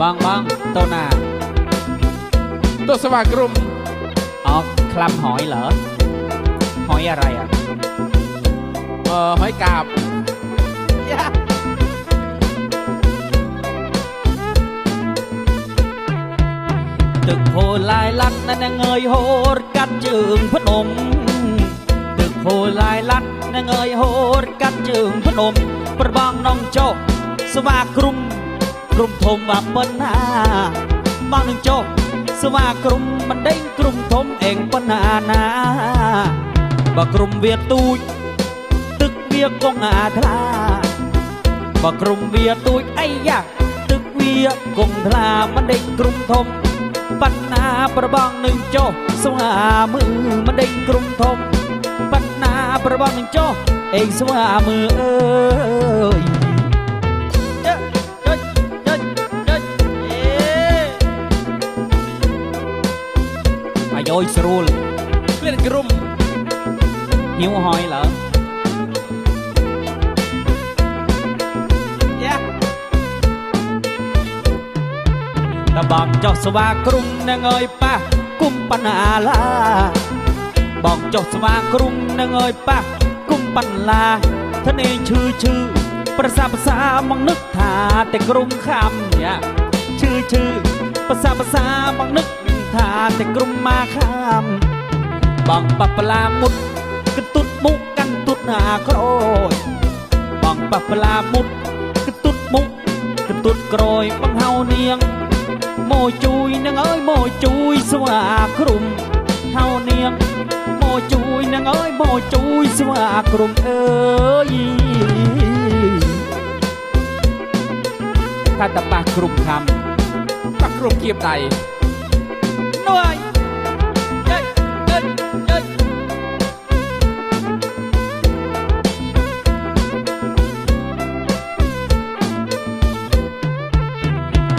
บางตัวนาตัวสว่างกลุ่มอ๋อคลำหอยเหรอหอยอะไรอ่ะหอยกาบตึกโพลายลัดนั่นเงยโหดกัดจึงพนมตึกโพลายลัดนั่นเงยโหดกัดจึงพนมประบองน้องโจสว่ากลุ่มทมว่าเปิ้นหาบางหนึ่งโจสว่ากลุ่มมันได้กลุ่มทมเองเปิ้นหานาบ่กลุ่มเวียตูตึกเวียกงอาทลาบ่กลุ่มเวียตูไอ้ยะตึกเวียกงทลามันได้กลุ่มทมปัญหาประบองหนึ่งโจสว่ามือมันเด้งกลุ่มทมปัญหาประบองหนึ่งโจเองสว่ามือเอ้ยมาโยยสรูลเล่นกลุ่มหิวหอยเหรอตะบอกเจ้าสว่ากลุ่มนางเอ๋ยป้ากุมปัญหาลาบอกเจ้าสว่ากลุ่มนางเอ๋ยป้ากุมปัญลาท่านเองชื่อภาษามังนึกถาแต่กลุ่มคำเนี่ยชื่อภาษามังนึกถาแต่กลุ่มมาคำบอกปัปลามุดกระตุดมุกกันตุดหาโครยบอกปัปลามุดกระตุดมุกกระตุดโกรยบังเฮาเนียงโมจุยนางเอ้ยโมจุยสว่ากลุ่มเฮาเนียงโมจุยนางเอ้ยโมจุยสว่ากลุ่มเอ้ยถ้าตะปากลุ่มคำปักกลุ่มเกียบไตหน่วย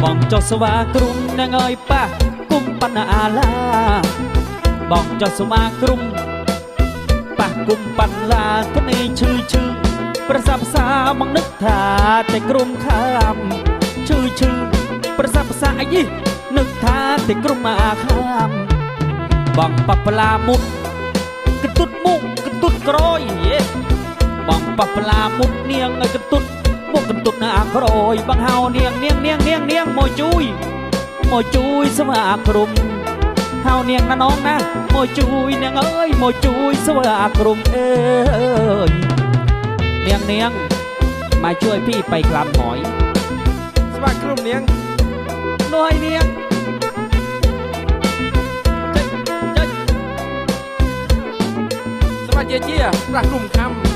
บองเจ้าสว่ากลุ่มนางเอ๋ยป้ากุมปัญหาลาบองเจ้าสว่ากลุ่มป้ากุมปัญลาท่านเองชื่อภาษามังนึกถาแต่กลุ่มคำชื่อภาษาไอ้ยี่นึกถาแต่กลุ่มมาคำบองปัปลามุดกระตุดมุกกระตุดกรอยบองปัปลามุดเนียงกระตุดมุกกระตุดหน้าโครยบังเฮาเนียงโมจุยสว่ากลุ่มเฮาเนียงนะน้องนะโมจุยเนียงเอ้ยโมจุยสว่ากลุ่มเอ้ยเนียงมาช่วยพี่ไปคลำหอยสว่ากลุ่มเนียงน้อยเนียงสว่างเจี๊ยปักกลุ่มคำ